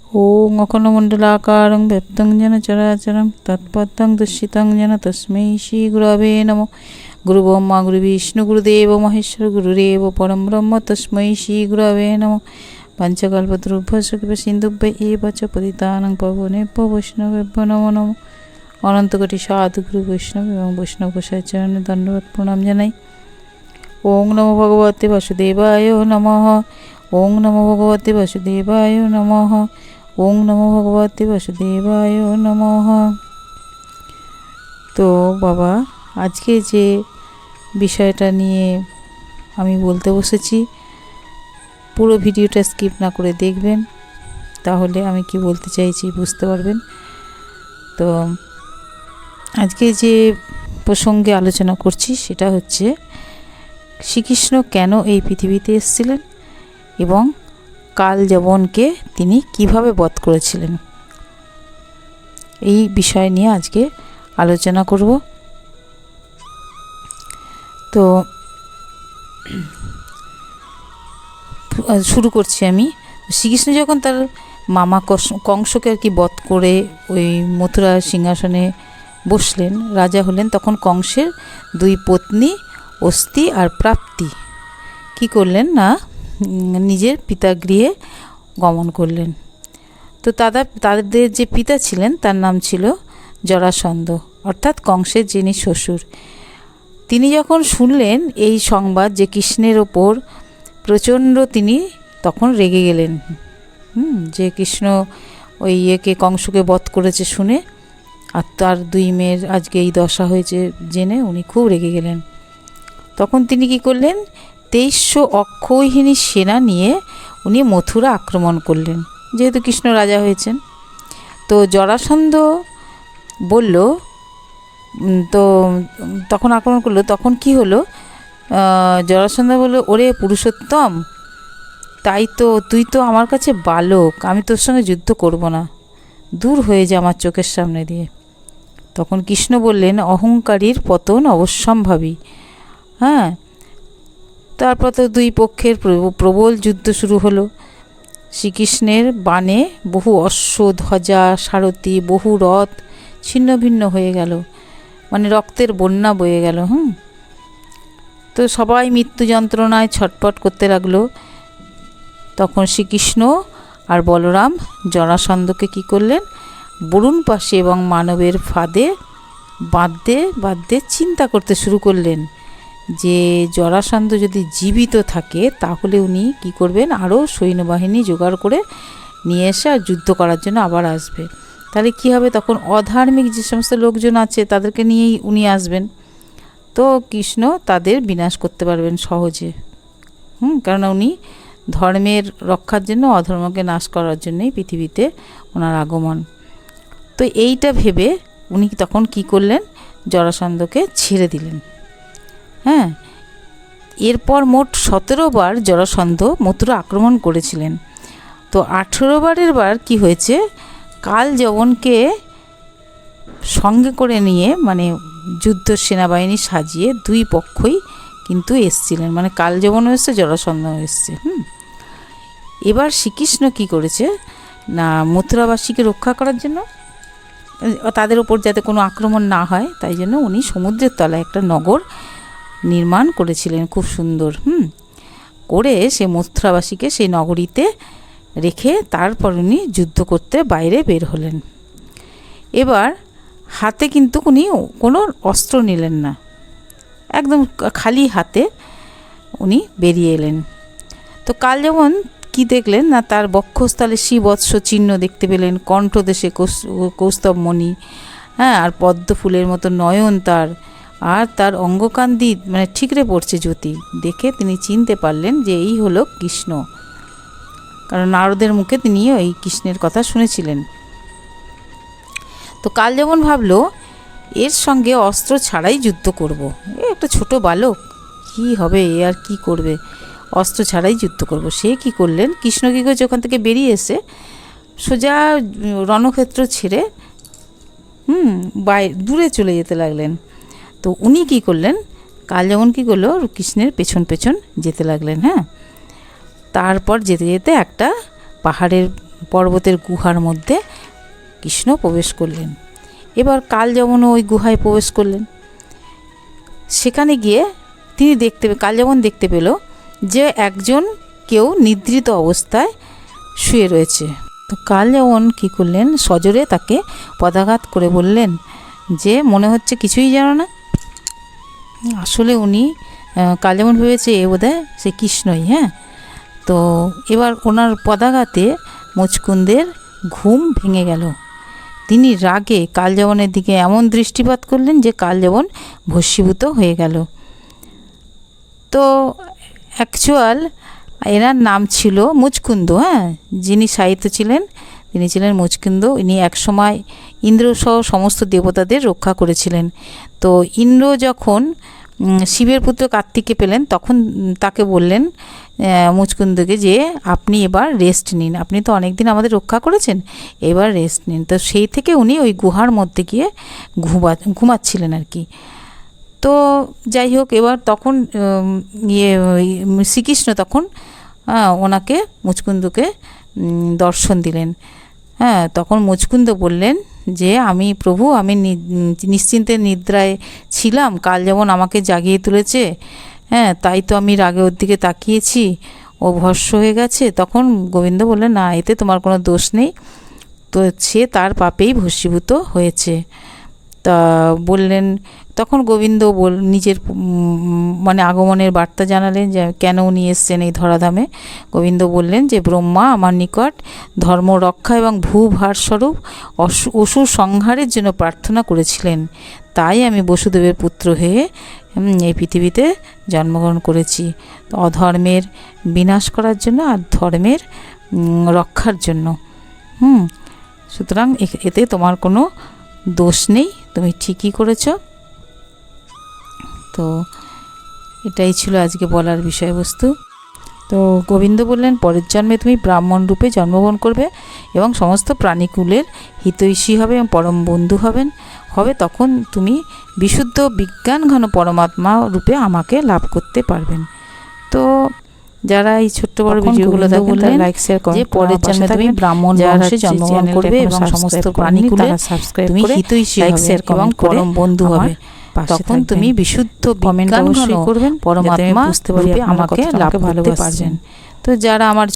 ॐ अखण्डमण्डलाकारं व्याप्तं येन चराचरं तत्पदं दर्शितं येन तस्मै श्रीगुरवे नमः। गुरुब्रह्मा गुरुविष्णु गुरुदेव महेश्वर गुरुरेव परं ब्रह्म तस्मै श्रीगुरवे नमः। पञ्चकल्पतरुभ्यश्च कृपासिन्धुभ्य एव च पतितानां पावनेभ्यो वैष्णवेभ्यो नमो नमः। अनन्तकोटि साधुगुरु वैष्णव एवं वैष्णव गोसाईचरणे दण्डवत् प्रणाम जानाई। ओं नमो भगवते वासुदेवाय नमः। ओं नमो भगवते वासुदेवाय नमः। ओं नमो भगवते वासुदेवाय नमः। तो बाबा आज के जे विषयटा निये आमी बोलते बसेছি পুরো ভিডিওটা স্কিপ না করে দেখবেন, তাহলে আমি কি বলতে চাইছি বুঝতে পারবেন। তো আজকে যে প্রসঙ্গে আলোচনা করছি সেটা হচ্ছে শ্রীকৃষ্ণ কেন এই পৃথিবীতে এসেছিলেন এবং কাল যবনকে তিনি কিভাবে বধ করেছিলেন, এই বিষয় নিয়ে আজকে আলোচনা করব। তো শুরু করছি আমি। শ্রীকৃষ্ণ যখন তার মামা কংসকে আর কি বধ করে ওই মথুরা সিংহাসনে বসলেন, রাজা হলেন, তখন কংসের দুই পত্নী অস্তি আর প্রাপ্তি কি করলেন না নিজের পিতাগৃহে গমন করলেন। তো তাদের যে পিতা ছিলেন তার নাম ছিল জরাসন্ধ, অর্থাৎ কংসের যিনি শ্বশুর। তিনি যখন শুনলেন এই সংবাদ যে কৃষ্ণের ওপর প্রচণ্ড, তিনি তখন রেগে গেলেন। যে কৃষ্ণ ওই কংসকে বধ করেছে শুনে, আর তার দুই মেয়ের আজকে এই দশা হয়েছে জেনে উনি খুব রেগে গেলেন। তখন তিনি কি করলেন, 2300 অক্ষৌহিনী সেনা নিয়ে উনি মথুরা আক্রমণ করলেন, যেহেতু কৃষ্ণ রাজা হয়েছেন। তো জরাসন্ধ বলল, তো তখন আক্রমণ করলো, তখন কি হলো, জরাসন্ধ বলল, ওরে পুরুষোত্তম, তাই তো তুই তো আমার কাছে বালক, আমি তোর সঙ্গে যুদ্ধ করব না, দূর হয়ে যা আমার চোখের সামনে দিয়ে। তখন কৃষ্ণ বললেন, অহংকারীর পতন অবশ্যম্ভাবী। তারপর তো দুই পক্ষের প্রবল যুদ্ধ শুরু হলো। শ্রীকৃষ্ণের বাণে বহু অশ্ব, ধ্বজা, সারথি, বহু রথ ছিন্ন ভিন্ন হয়ে গেল, মানে রক্তের বন্যা বয়ে গেল। তো সবাই মৃত্যু যন্ত্রণায় ছটপট করতে লাগলো। তখন শ্রীকৃষ্ণ আর বলরাম জরাসন্ধকে কি করলেন, বরুণ পাশে এবং মানবের ফাঁদে বাঁধতে চিন্তা করতে শুরু করলেন যে জরাসন্ধ যদি জীবিত থাকে তাহলে উনি কি করবেন, আরও সৈন্যবাহিনী জোগাড় করে নিয়ে এসে আর যুদ্ধ করার জন্য আবার আসবে। তাহলে কি হবে, তখন অধার্মিক যে সমস্ত লোকজন আছে তাদেরকে নিয়েই উনি আসবেন। তো কৃষ্ণ তাদের বিনাশ করতে পারবেন সহজে। কারণ উনি ধর্মের রক্ষার জন্য, অধর্মকে নাশ করার জন্যই পৃথিবীতে ওনার আগমন। তো এইটা ভেবে উনি তখন কি করলেন, জরাসন্ধকে ছেড়ে দিলেন। এরপর মোট 17 বার জরাসন্ধ মথুরা আক্রমণ করেছিলেন। তো 18 বারের বার কি হয়েছে, কাল যবনকে সঙ্গে করে নিয়ে, মানে যুদ্ধ সেনাবাহিনী সাজিয়ে দুই পক্ষই কিন্তু এসছিলেন, মানে কাল যবনও এসছে, জরাসন্ধও এসছে। এবার শ্রীকৃষ্ণ কি করেছে না, মথুরাবাসীকে রক্ষা করার জন্য, তাদের ওপর যাতে কোনো আক্রমণ না হয়, তাই জন্য উনি সমুদ্রের তলায় একটা নগর নির্মাণ করেছিলেন, খুব সুন্দর করে সে মথুরাবাসীকে সেই নগরীতে রেখে তারপর উনি যুদ্ধ করতে বাইরে বের হলেন। এবার হাতে কিন্তু উনি কোনো অস্ত্র নিলেন না, একদম খালি হাতে উনি বেরিয়ে এলেন। তো কাল যেমন কি দেখলেন না, তার বক্ষস্থলে শ্রীবৎস চিহ্ন দেখতে পেলেন, কণ্ঠদেশে কৌস্তবমণি, আর পদ্ম ফুলের মতো নয়ন তার, আর তার অঙ্গকান্দি মানে ঠিকরে পড়ছে জ্যোতি দেখে তিনি চিনতে পারলেন যে এই হলো কৃষ্ণ, কারণ নারদের মুখে তিনি এই কৃষ্ণের কথা শুনেছিলেন। তো কাল যেমন ভাবলো এর সঙ্গে অস্ত্র ছাড়াই যুদ্ধ করব, একটা ছোট বালক, কি হবে এ, আর কি করবে, অস্ত্র ছাড়াই যুদ্ধ করব। সে কি করলেন, কৃষ্ণ কী করেছে, ওখান থেকে বেরিয়ে এসে সোজা রণক্ষেত্র ছেড়ে দূরে চলে যেতে লাগলেন। তো উনি কি করলেন, কাল যেমন কী করলো, কৃষ্ণের পেছন পেছন যেতে লাগলেন। তারপর যেতে যেতে একটা পাহাড়ের পর্বতের গুহার মধ্যে কৃষ্ণ প্রবেশ করলেন। এবার কাল যমন ওই গুহায় প্রবেশ করলেন। সেখানে গিয়ে তিনি কাল যমন দেখতে পেল যে একজন কেউ নিদ্রিত অবস্থায় শুয়ে রয়েছে। তো কাল যমন কী করলেন, সজোরে তাকে পদাঘাত করে বললেন যে মনে হচ্ছে কিছুই জানো না। আসলে উনি কাল যমন ভেবেছে এ বোধহয় সে কৃষ্ণই। তো এবার ওনার পদাঘাতে মুচকুন্দের ঘুম ভেঙে গেল। তিনি রাগে কাল যমনের দিকে এমন দৃষ্টিপাত করলেন যে কাল যমন ভস্মীভূত হয়ে গেল। তো অ্যাকচুয়াল এনার নাম ছিল মুচকুন্দ। যিনি সাহিত্য ছিলেন তিনি ছিলেন মুচকুন্দ। ইনি একসময় ইন্দ্রসহ সমস্ত দেবতাদের রক্ষা করেছিলেন। তো ইন্দ্র যখন শিবের পুত্র কার্তিককে পেলেন তখন তাকে বললেন মুচকুন্দকে যে আপনি এবার রেস্ট নিন, আপনি তো অনেক দিন আমাদের রক্ষা করেছেন, এবার রেস্ট নিন। তো সেই থেকে উনি ওই গুহার মধ্যে গিয়ে ঘুমাচ্ছিলেন আর কি। তো যাই হোক, এবার তখন শ্রীকৃষ্ণ তখন ওনাকে মুচকুন্দকে দর্শন দিলেন। তখন মুচকুন্দ বললেন যে আমি প্রভু, আমি নিশ্চিন্তে নিদ্রায় ছিলাম, কাল যেমন আমাকে জাগিয়ে তুলেছে, তাই তো আমি রাগে ওর দিকে তাকিয়েছি, ও ভস্ম হয়ে গেছে। তখন গোবিন্দ বললেন না, এতে তোমার কোনো দোষ নেই, তো সে তার পাপেই ভস্মীভূত হয়েছে। তা বললেন, তখন গোবিন্দ নিজের মানে আগমনের বার্তা জানালেন যে কেন উনি এসছেন এই ধরাধামে। গোবিন্দ বললেন যে ব্রহ্মা আমার নিকট ধর্ম রক্ষা এবং ভূভার স্বরূপ অসুর সংহারের জন্য প্রার্থনা করেছিলেন, তাই আমি বসুদেবের পুত্র হয়ে এই পৃথিবীতে জন্মগ্রহণ করেছি, অধর্মের বিনাশ করার জন্য আর ধর্মের রক্ষার জন্য। সুতরাং এতে তোমার কোনো দোষ নেই, তুমি ঠিকই করেছ। তো এটাই ছিল আজকে বলার বিষয়বস্তু। তো গোবিন্দ বললেন পরের জন্মে তুমি ব্রাহ্মণ রূপে জন্মগ্রহণ করবে এবং সমস্ত প্রাণীকুলের হিতৈষী হবে এবং পরম বন্ধু হবে, তখন তুমি বিশুদ্ধ বিজ্ঞান ঘন পরমাত্মা রূপে আমাকে লাভ করতে পারবেন। তো যারা এই ছোট্ট বড় ভিডিওগুলো দেখেন তারা লাইক শেয়ার করেন, যে পরের জন্মে তুমি ব্রাহ্মণ বংশে জন্মগ্রহণ করবে এবং সমস্ত প্রাণীকুলে তুমি হিতৈষী হবে এবং পরম বন্ধু হবে, তখন তুমি বিশুদ্ধ বিজ্ঞান ঘন পরমাত্মা রূপে আমাকে লাভ করতে পারবেন। তো যারা আমার